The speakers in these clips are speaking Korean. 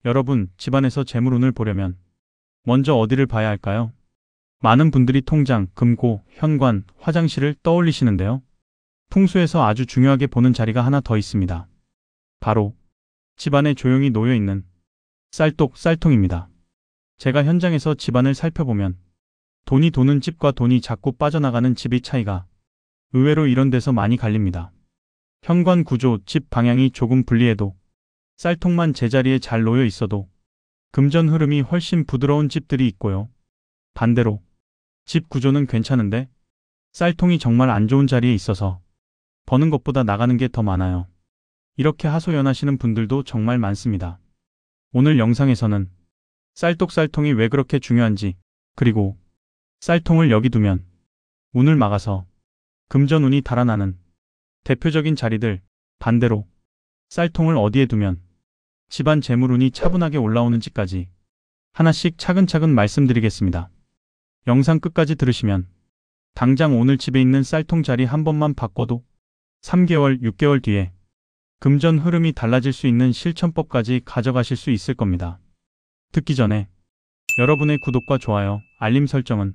여러분, 집안에서 재물운을 보려면 먼저 어디를 봐야 할까요? 많은 분들이 통장, 금고, 현관, 화장실을 떠올리시는데요. 풍수에서 아주 중요하게 보는 자리가 하나 더 있습니다. 바로 집안에 조용히 놓여 있는 쌀독, 쌀통입니다. 제가 현장에서 집안을 살펴보면 돈이 도는 집과 돈이 자꾸 빠져나가는 집의 차이가 의외로 이런 데서 많이 갈립니다. 현관 구조, 집 방향이 조금 불리해도 쌀통만 제자리에 잘 놓여 있어도 금전 흐름이 훨씬 부드러운 집들이 있고요. 반대로 집 구조는 괜찮은데 쌀통이 정말 안 좋은 자리에 있어서 버는 것보다 나가는 게 더 많아요. 이렇게 하소연하시는 분들도 정말 많습니다. 오늘 영상에서는 쌀독, 쌀통이 왜 그렇게 중요한지, 그리고 쌀통을 여기 두면 운을 막아서 금전운이 달아나는 대표적인 자리들, 반대로 쌀통을 어디에 두면 집안 재물운이 차분하게 올라오는지까지 하나씩 차근차근 말씀드리겠습니다. 영상 끝까지 들으시면 당장 오늘 집에 있는 쌀통 자리 한 번만 바꿔도 3개월, 6개월 뒤에 금전 흐름이 달라질 수 있는 실천법까지 가져가실 수 있을 겁니다. 듣기 전에 여러분의 구독과 좋아요, 알림 설정은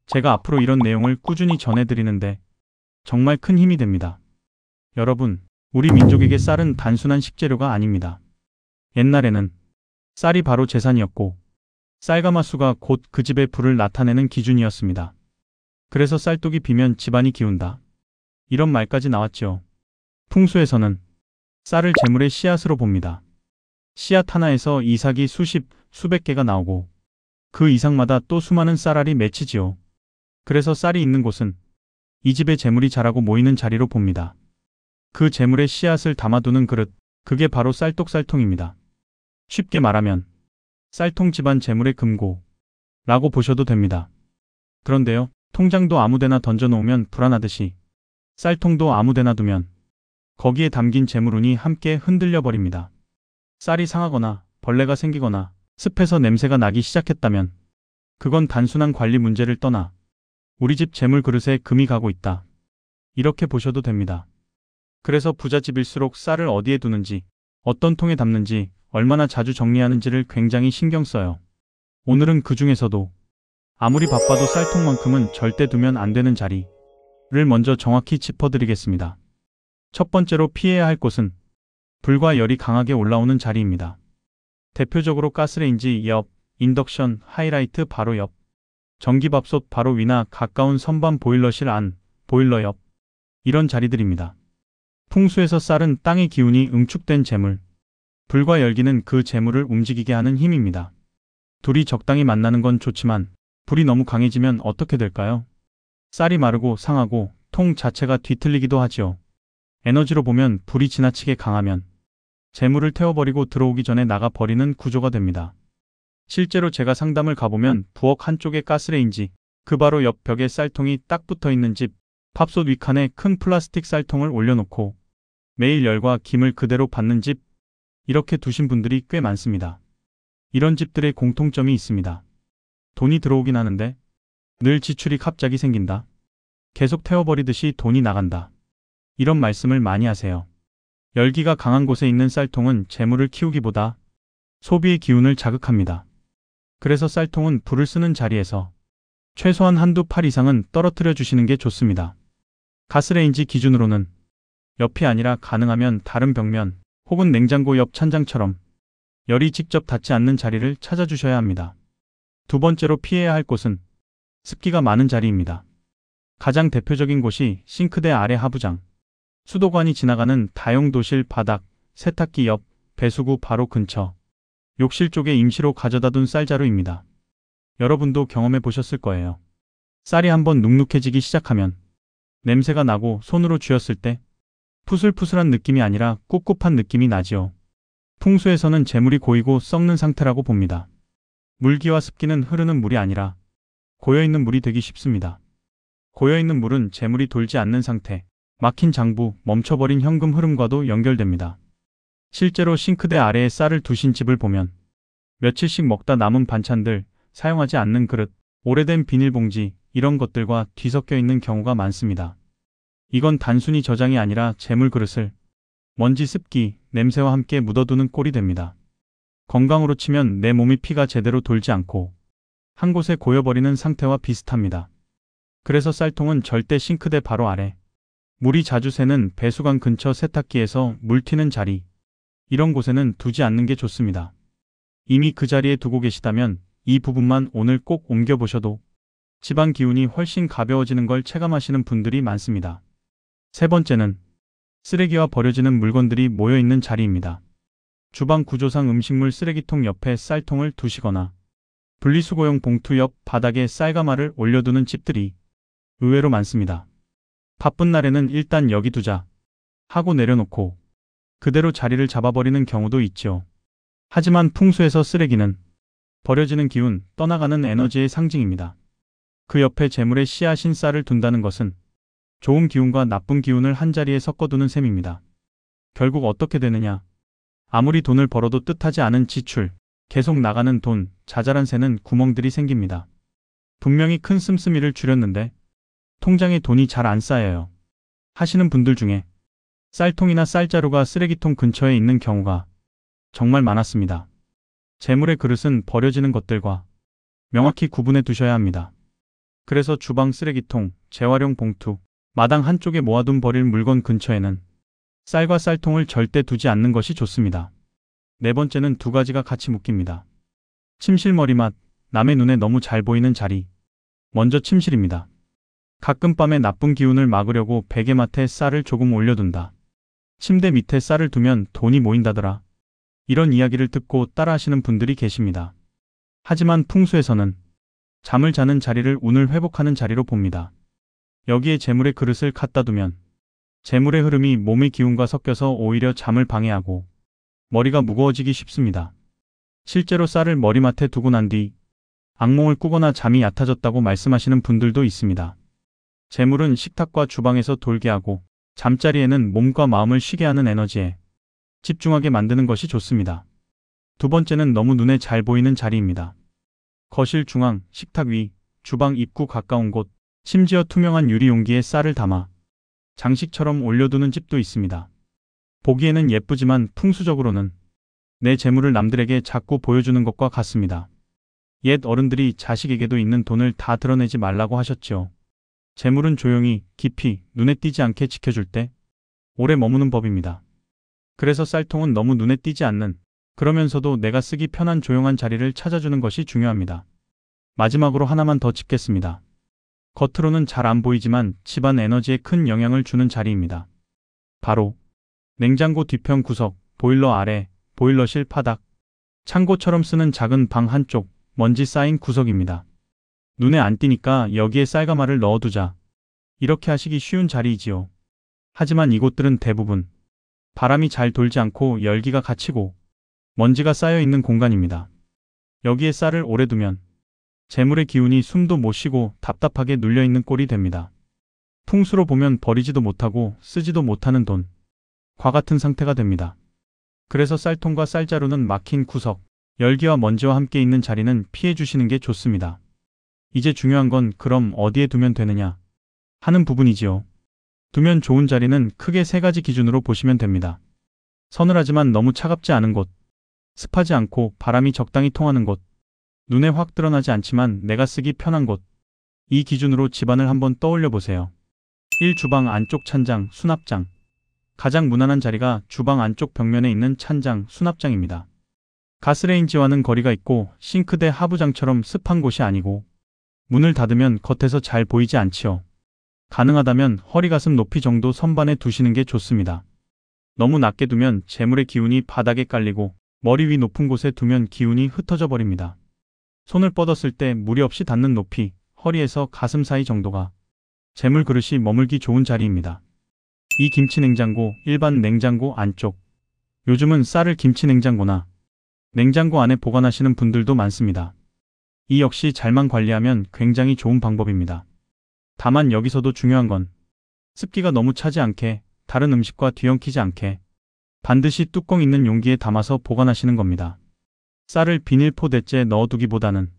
제가 앞으로 이런 내용을 꾸준히 전해드리는데 정말 큰 힘이 됩니다. 여러분, 우리 민족에게 쌀은 단순한 식재료가 아닙니다. 옛날에는 쌀이 바로 재산이었고 쌀가마수가 곧 그 집의 부를 나타내는 기준이었습니다. 그래서 쌀독이 비면 집안이 기운다, 이런 말까지 나왔지요. 풍수에서는 쌀을 재물의 씨앗으로 봅니다. 씨앗 하나에서 이삭이 수백 개가 나오고 그 이삭마다 또 수많은 쌀알이 맺히지요. 그래서 쌀이 있는 곳은 이 집의 재물이 자라고 모이는 자리로 봅니다. 그 재물의 씨앗을 담아두는 그릇, 그게 바로 쌀독, 쌀통입니다. 쉽게 말하면 쌀통 집안 재물의 금고라고 보셔도 됩니다. 그런데요, 통장도 아무데나 던져놓으면 불안하듯이 쌀통도 아무데나 두면 거기에 담긴 재물운이 함께 흔들려 버립니다. 쌀이 상하거나 벌레가 생기거나 습해서 냄새가 나기 시작했다면 그건 단순한 관리 문제를 떠나 우리 집 재물 그릇에 금이 가고 있다, 이렇게 보셔도 됩니다. 그래서 부잣집일수록 쌀을 어디에 두는지, 어떤 통에 담는지, 얼마나 자주 정리하는지를 굉장히 신경 써요. 오늘은 그 중에서도 아무리 바빠도 쌀통만큼은 절대 두면 안 되는 자리를 먼저 정확히 짚어드리겠습니다. 첫 번째로 피해야 할 곳은 불과 열이 강하게 올라오는 자리입니다. 대표적으로 가스레인지 옆, 인덕션, 하이라이트 바로 옆, 전기밥솥 바로 위나 가까운 선반 보일러실 안, 보일러 옆, 이런 자리들입니다. 풍수에서 쌀은 땅의 기운이 응축된 재물, 불과 열기는 그 재물을 움직이게 하는 힘입니다. 둘이 적당히 만나는 건 좋지만 불이 너무 강해지면 어떻게 될까요? 쌀이 마르고 상하고 통 자체가 뒤틀리기도 하지요. 에너지로 보면 불이 지나치게 강하면 재물을 태워버리고 들어오기 전에 나가버리는 구조가 됩니다. 실제로 제가 상담을 가보면 부엌 한쪽에 가스레인지, 그 바로 옆 벽에 쌀통이 딱 붙어있는 집, 밥솥 윗칸에 큰 플라스틱 쌀통을 올려놓고 매일 열과 김을 그대로 받는 집, 이렇게 두신 분들이 꽤 많습니다. 이런 집들의 공통점이 있습니다. 돈이 들어오긴 하는데 늘 지출이 갑자기 생긴다, 계속 태워버리듯이 돈이 나간다, 이런 말씀을 많이 하세요. 열기가 강한 곳에 있는 쌀통은 재물을 키우기보다 소비의 기운을 자극합니다. 그래서 쌀통은 불을 쓰는 자리에서 최소한 한두 팔 이상은 떨어뜨려 주시는 게 좋습니다. 가스레인지 기준으로는 옆이 아니라 가능하면 다른 벽면 혹은 냉장고 옆 찬장처럼 열이 직접 닿지 않는 자리를 찾아주셔야 합니다. 두 번째로 피해야 할 곳은 습기가 많은 자리입니다. 가장 대표적인 곳이 싱크대 아래 하부장, 수도관이 지나가는 다용도실 바닥, 세탁기 옆, 배수구 바로 근처, 욕실 쪽에 임시로 가져다 둔 쌀자루입니다. 여러분도 경험해 보셨을 거예요. 쌀이 한번 눅눅해지기 시작하면 냄새가 나고 손으로 쥐었을 때 푸슬푸슬한 느낌이 아니라 꿉꿉한 느낌이 나지요. 풍수에서는 재물이 고이고 썩는 상태라고 봅니다. 물기와 습기는 흐르는 물이 아니라 고여있는 물이 되기 쉽습니다. 고여있는 물은 재물이 돌지 않는 상태, 막힌 장부, 멈춰버린 현금 흐름과도 연결됩니다. 실제로 싱크대 아래에 쌀을 두신 집을 보면 며칠씩 먹다 남은 반찬들, 사용하지 않는 그릇, 오래된 비닐봉지, 이런 것들과 뒤섞여 있는 경우가 많습니다. 이건 단순히 저장이 아니라 재물 그릇을 먼지, 습기, 냄새와 함께 묻어두는 꼴이 됩니다. 건강으로 치면 내 몸이 피가 제대로 돌지 않고 한 곳에 고여버리는 상태와 비슷합니다. 그래서 쌀통은 절대 싱크대 바로 아래, 물이 자주 새는 배수관 근처 세탁기에서 물 튀는 자리, 이런 곳에는 두지 않는 게 좋습니다. 이미 그 자리에 두고 계시다면 이 부분만 오늘 꼭 옮겨보셔도 집안 기운이 훨씬 가벼워지는 걸 체감하시는 분들이 많습니다. 세 번째는 쓰레기와 버려지는 물건들이 모여있는 자리입니다. 주방 구조상 음식물 쓰레기통 옆에 쌀통을 두시거나 분리수거용 봉투 옆 바닥에 쌀가마를 올려두는 집들이 의외로 많습니다. 바쁜 날에는 일단 여기 두자 하고 내려놓고 그대로 자리를 잡아버리는 경우도 있죠. 하지만 풍수에서 쓰레기는 버려지는 기운, 떠나가는 에너지의 상징입니다. 그 옆에 재물의 씨앗인 쌀을 둔다는 것은 좋은 기운과 나쁜 기운을 한자리에 섞어두는 셈입니다. 결국 어떻게 되느냐? 아무리 돈을 벌어도 뜻하지 않은 지출, 계속 나가는 돈, 자잘한 새는 구멍들이 생깁니다. 분명히 큰 씀씀이를 줄였는데 통장에 돈이 잘 안 쌓여요 하시는 분들 중에 쌀통이나 쌀자루가 쓰레기통 근처에 있는 경우가 정말 많았습니다. 재물의 그릇은 버려지는 것들과 명확히 구분해 두셔야 합니다. 그래서 주방 쓰레기통, 재활용 봉투, 마당 한쪽에 모아둔 버릴 물건 근처에는 쌀과 쌀통을 절대 두지 않는 것이 좋습니다. 네 번째는 두 가지가 같이 묶입니다. 침실 머리맡, 남의 눈에 너무 잘 보이는 자리. 먼저 침실입니다. 가끔 밤에 나쁜 기운을 막으려고 베개맡에 쌀을 조금 올려둔다. 침대 밑에 쌀을 두면 돈이 모인다더라. 이런 이야기를 듣고 따라하시는 분들이 계십니다. 하지만 풍수에서는 잠을 자는 자리를 운을 회복하는 자리로 봅니다. 여기에 재물의 그릇을 갖다 두면 재물의 흐름이 몸의 기운과 섞여서 오히려 잠을 방해하고 머리가 무거워지기 쉽습니다. 실제로 쌀을 머리맡에 두고 난 뒤 악몽을 꾸거나 잠이 얕아졌다고 말씀하시는 분들도 있습니다. 재물은 식탁과 주방에서 돌게 하고 잠자리에는 몸과 마음을 쉬게 하는 에너지에 집중하게 만드는 것이 좋습니다. 두 번째는 너무 눈에 잘 보이는 자리입니다. 거실 중앙, 식탁 위, 주방 입구 가까운 곳, 심지어 투명한 유리 용기에 쌀을 담아 장식처럼 올려두는 집도 있습니다. 보기에는 예쁘지만 풍수적으로는 내 재물을 남들에게 자꾸 보여주는 것과 같습니다. 옛 어른들이 자식에게도 있는 돈을 다 드러내지 말라고 하셨지요. 재물은 조용히, 깊이, 눈에 띄지 않게 지켜줄 때 오래 머무는 법입니다. 그래서 쌀통은 너무 눈에 띄지 않는, 그러면서도 내가 쓰기 편한 조용한 자리를 찾아주는 것이 중요합니다. 마지막으로 하나만 더 짚겠습니다. 겉으로는 잘 안 보이지만 집안 에너지에 큰 영향을 주는 자리입니다. 바로 냉장고 뒤편 구석, 보일러 아래, 보일러실 바닥, 창고처럼 쓰는 작은 방 한쪽, 먼지 쌓인 구석입니다. 눈에 안 띄니까 여기에 쌀가마를 넣어두자. 이렇게 하시기 쉬운 자리이지요. 하지만 이곳들은 대부분 바람이 잘 돌지 않고 열기가 갇히고 먼지가 쌓여있는 공간입니다. 여기에 쌀을 오래 두면 재물의 기운이 숨도 못 쉬고 답답하게 눌려있는 꼴이 됩니다. 풍수로 보면 버리지도 못하고 쓰지도 못하는 돈, 과 같은 상태가 됩니다. 그래서 쌀통과 쌀자루는 막힌 구석, 열기와 먼지와 함께 있는 자리는 피해 주시는 게 좋습니다. 이제 중요한 건 그럼 어디에 두면 되느냐 하는 부분이지요. 두면 좋은 자리는 크게 세 가지 기준으로 보시면 됩니다. 서늘하지만 너무 차갑지 않은 곳, 습하지 않고 바람이 적당히 통하는 곳, 눈에 확 드러나지 않지만 내가 쓰기 편한 곳. 이 기준으로 집안을 한번 떠올려 보세요. 1. 주방 안쪽 찬장, 수납장. 가장 무난한 자리가 주방 안쪽 벽면에 있는 찬장, 수납장입니다. 가스레인지와는 거리가 있고 싱크대 하부장처럼 습한 곳이 아니고 문을 닫으면 겉에서 잘 보이지 않지요. 가능하다면 허리 가슴 높이 정도 선반에 두시는 게 좋습니다. 너무 낮게 두면 재물의 기운이 바닥에 깔리고 머리 위 높은 곳에 두면 기운이 흩어져 버립니다. 손을 뻗었을 때 무리 없이 닿는 높이, 허리에서 가슴 사이 정도가 재물 그릇이 머물기 좋은 자리입니다. 이 김치 냉장고, 일반 냉장고 안쪽. 요즘은 쌀을 김치 냉장고나 냉장고 안에 보관하시는 분들도 많습니다. 이 역시 잘만 관리하면 굉장히 좋은 방법입니다. 다만 여기서도 중요한 건 습기가 너무 차지 않게, 다른 음식과 뒤엉키지 않게 반드시 뚜껑 있는 용기에 담아서 보관하시는 겁니다. 쌀을 비닐포대째에 넣어두기보다는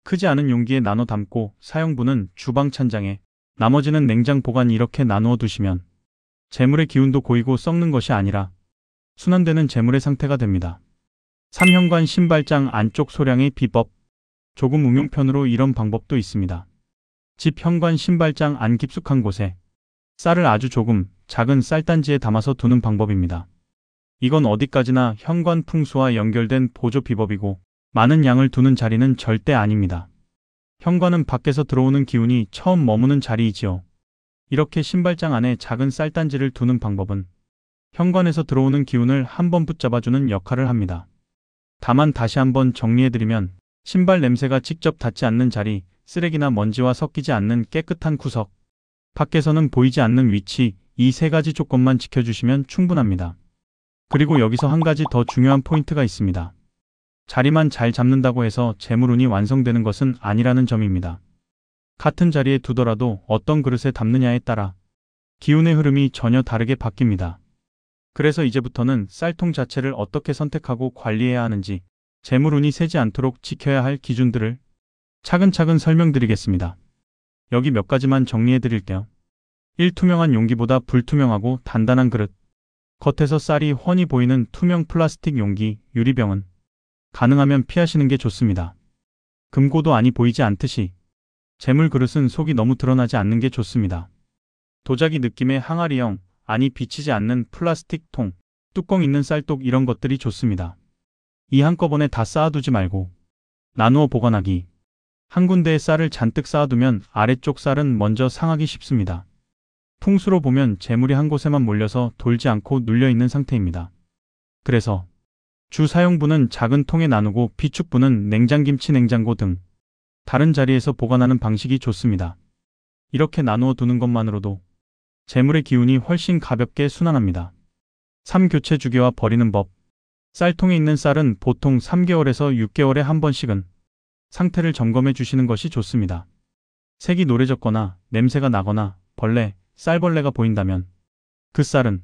크지 않은 용기에 나눠 담고 사용분은 주방 찬장에, 나머지는 냉장 보관 이렇게 나누어 두시면 재물의 기운도 고이고 썩는 것이 아니라 순환되는 재물의 상태가 됩니다. 3현관 신발장 안쪽 소량의 비법. 조금 응용편으로 이런 방법도 있습니다. 집 현관 신발장 안 깊숙한 곳에 쌀을 아주 조금 작은 쌀단지에 담아서 두는 방법입니다. 이건 어디까지나 현관 풍수와 연결된 보조 비법이고 많은 양을 두는 자리는 절대 아닙니다. 현관은 밖에서 들어오는 기운이 처음 머무는 자리이지요. 이렇게 신발장 안에 작은 쌀단지를 두는 방법은 현관에서 들어오는 기운을 한번 붙잡아주는 역할을 합니다. 다만 다시 한번 정리해드리면 신발 냄새가 직접 닿지 않는 자리, 쓰레기나 먼지와 섞이지 않는 깨끗한 구석, 밖에서는 보이지 않는 위치, 이 세 가지 조건만 지켜주시면 충분합니다. 그리고 여기서 한 가지 더 중요한 포인트가 있습니다. 자리만 잘 잡는다고 해서 재물운이 완성되는 것은 아니라는 점입니다. 같은 자리에 두더라도 어떤 그릇에 담느냐에 따라 기운의 흐름이 전혀 다르게 바뀝니다. 그래서 이제부터는 쌀통 자체를 어떻게 선택하고 관리해야 하는지, 재물운이 새지 않도록 지켜야 할 기준들을 차근차근 설명드리겠습니다. 여기 몇 가지만 정리해 드릴게요. 1. 투명한 용기보다 불투명하고 단단한 그릇. 겉에서 쌀이 훤히 보이는 투명 플라스틱 용기, 유리병은 가능하면 피하시는 게 좋습니다. 금고도 안이 보이지 않듯이 재물 그릇은 속이 너무 드러나지 않는 게 좋습니다. 도자기 느낌의 항아리형, 안이 비치지 않는 플라스틱 통, 뚜껑 있는 쌀독 이런 것들이 좋습니다. 이 한꺼번에 다 쌓아두지 말고 나누어 보관하기. 한 군데에 쌀을 잔뜩 쌓아두면 아래쪽 쌀은 먼저 상하기 쉽습니다. 풍수로 보면 재물이 한 곳에만 몰려서 돌지 않고 눌려있는 상태입니다. 그래서 주 사용분은 작은 통에 나누고 비축분은 냉장김치 냉장고 등 다른 자리에서 보관하는 방식이 좋습니다. 이렇게 나누어 두는 것만으로도 재물의 기운이 훨씬 가볍게 순환합니다. 3. 교체 주기와 버리는 법. 쌀통에 있는 쌀은 보통 3개월에서 6개월에 한 번씩은 상태를 점검해 주시는 것이 좋습니다. 색이 노래졌거나 냄새가 나거나 벌레, 쌀벌레가 보인다면 그 쌀은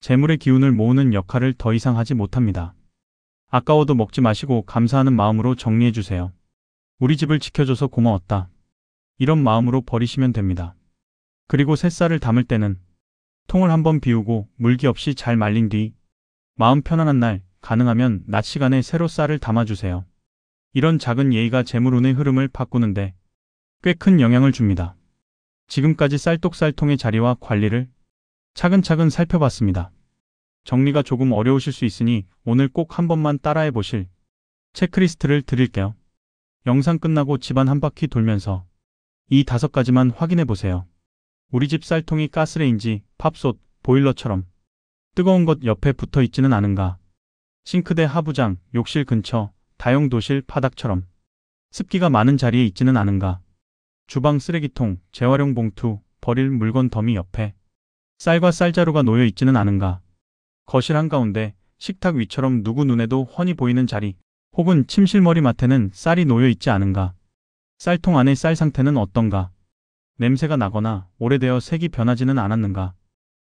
재물의 기운을 모으는 역할을 더 이상 하지 못합니다. 아까워도 먹지 마시고 감사하는 마음으로 정리해 주세요. 우리 집을 지켜줘서 고마웠다. 이런 마음으로 버리시면 됩니다. 그리고 새 쌀을 담을 때는 통을 한번 비우고 물기 없이 잘 말린 뒤 마음 편안한 날, 가능하면 낮 시간에 새로 쌀을 담아주세요. 이런 작은 예의가 재물운의 흐름을 바꾸는데 꽤 큰 영향을 줍니다. 지금까지 쌀독쌀통의 자리와 관리를 차근차근 살펴봤습니다. 정리가 조금 어려우실 수 있으니 오늘 꼭 한 번만 따라해 보실 체크리스트를 드릴게요. 영상 끝나고 집안 한 바퀴 돌면서 이 5가지만 확인해 보세요. 우리 집 쌀통이 가스레인지, 팝솥, 보일러처럼 뜨거운 것 옆에 붙어 있지는 않은가? 싱크대 하부장, 욕실 근처, 다용도실 바닥처럼 습기가 많은 자리에 있지는 않은가? 주방 쓰레기통, 재활용 봉투, 버릴 물건 더미 옆에 쌀과 쌀자루가 놓여 있지는 않은가? 거실 한가운데, 식탁 위처럼 누구 눈에도 훤히 보이는 자리, 혹은 침실 머리맡에는 쌀이 놓여 있지 않은가? 쌀통 안의 쌀 상태는 어떤가? 냄새가 나거나 오래되어 색이 변하지는 않았는가?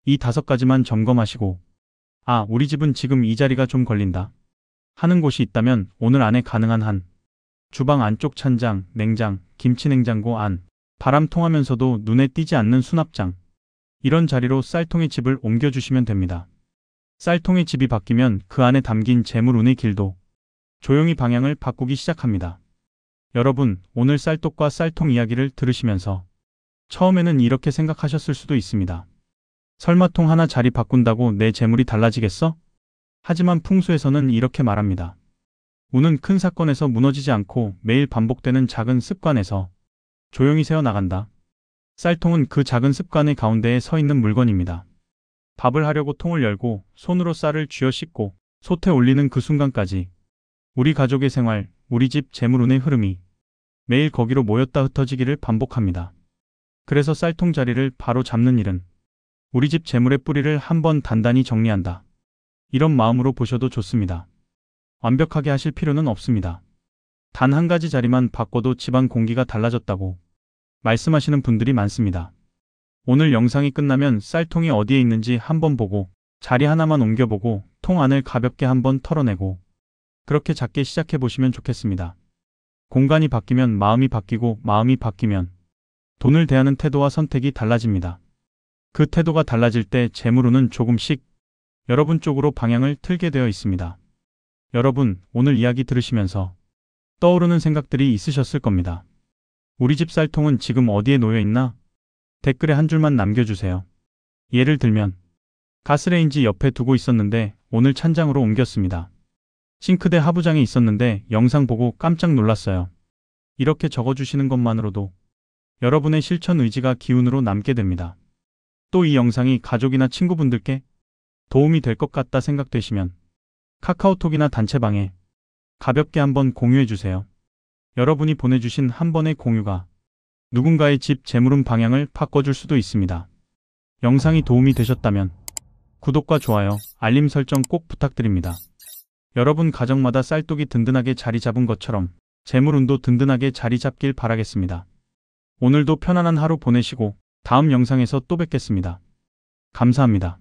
이 5가지만 점검하시고 아, 우리 집은 지금 이 자리가 좀 걸린다 하는 곳이 있다면 오늘 안에 가능한 한 주방 안쪽 찬장, 냉장, 김치냉장고 안, 바람 통하면서도 눈에 띄지 않는 수납장, 이런 자리로 쌀통의 집을 옮겨주시면 됩니다. 쌀통의 집이 바뀌면 그 안에 담긴 재물운의 길도 조용히 방향을 바꾸기 시작합니다. 여러분, 오늘 쌀독과 쌀통 이야기를 들으시면서 처음에는 이렇게 생각하셨을 수도 있습니다. 설마 통 하나 자리 바꾼다고 내 재물이 달라지겠어? 하지만 풍수에서는 이렇게 말합니다. 운은 큰 사건에서 무너지지 않고 매일 반복되는 작은 습관에서 조용히 새어나간다. 쌀통은 그 작은 습관의 가운데에 서 있는 물건입니다. 밥을 하려고 통을 열고 손으로 쌀을 쥐어 씻고 솥에 올리는 그 순간까지 우리 가족의 생활, 우리 집 재물운의 흐름이 매일 거기로 모였다 흩어지기를 반복합니다. 그래서 쌀통 자리를 바로 잡는 일은 우리 집 재물의 뿌리를 한번 단단히 정리한다. 이런 마음으로 보셔도 좋습니다. 완벽하게 하실 필요는 없습니다. 단 한 가지 자리만 바꿔도 집안 공기가 달라졌다고 말씀하시는 분들이 많습니다. 오늘 영상이 끝나면 쌀통이 어디에 있는지 한번 보고 자리 하나만 옮겨보고 통 안을 가볍게 한번 털어내고 그렇게 작게 시작해 보시면 좋겠습니다. 공간이 바뀌면 마음이 바뀌고 마음이 바뀌면 돈을 대하는 태도와 선택이 달라집니다. 그 태도가 달라질 때 재물운은 조금씩 여러분 쪽으로 방향을 틀게 되어 있습니다. 여러분, 오늘 이야기 들으시면서 떠오르는 생각들이 있으셨을 겁니다. 우리 집 쌀통은 지금 어디에 놓여 있나? 댓글에 한 줄만 남겨주세요. 예를 들면, 가스레인지 옆에 두고 있었는데 오늘 찬장으로 옮겼습니다. 싱크대 하부장에 있었는데 영상 보고 깜짝 놀랐어요. 이렇게 적어주시는 것만으로도 여러분의 실천 의지가 기운으로 남게 됩니다. 또 이 영상이 가족이나 친구분들께 도움이 될 것 같다 생각되시면 카카오톡이나 단체방에 가볍게 한번 공유해주세요. 여러분이 보내주신 한 번의 공유가 누군가의 집 재물운 방향을 바꿔줄 수도 있습니다. 영상이 도움이 되셨다면 구독과 좋아요, 알림 설정 꼭 부탁드립니다. 여러분 가정마다 쌀독이 든든하게 자리 잡은 것처럼 재물운도 든든하게 자리 잡길 바라겠습니다. 오늘도 편안한 하루 보내시고 다음 영상에서 또 뵙겠습니다. 감사합니다.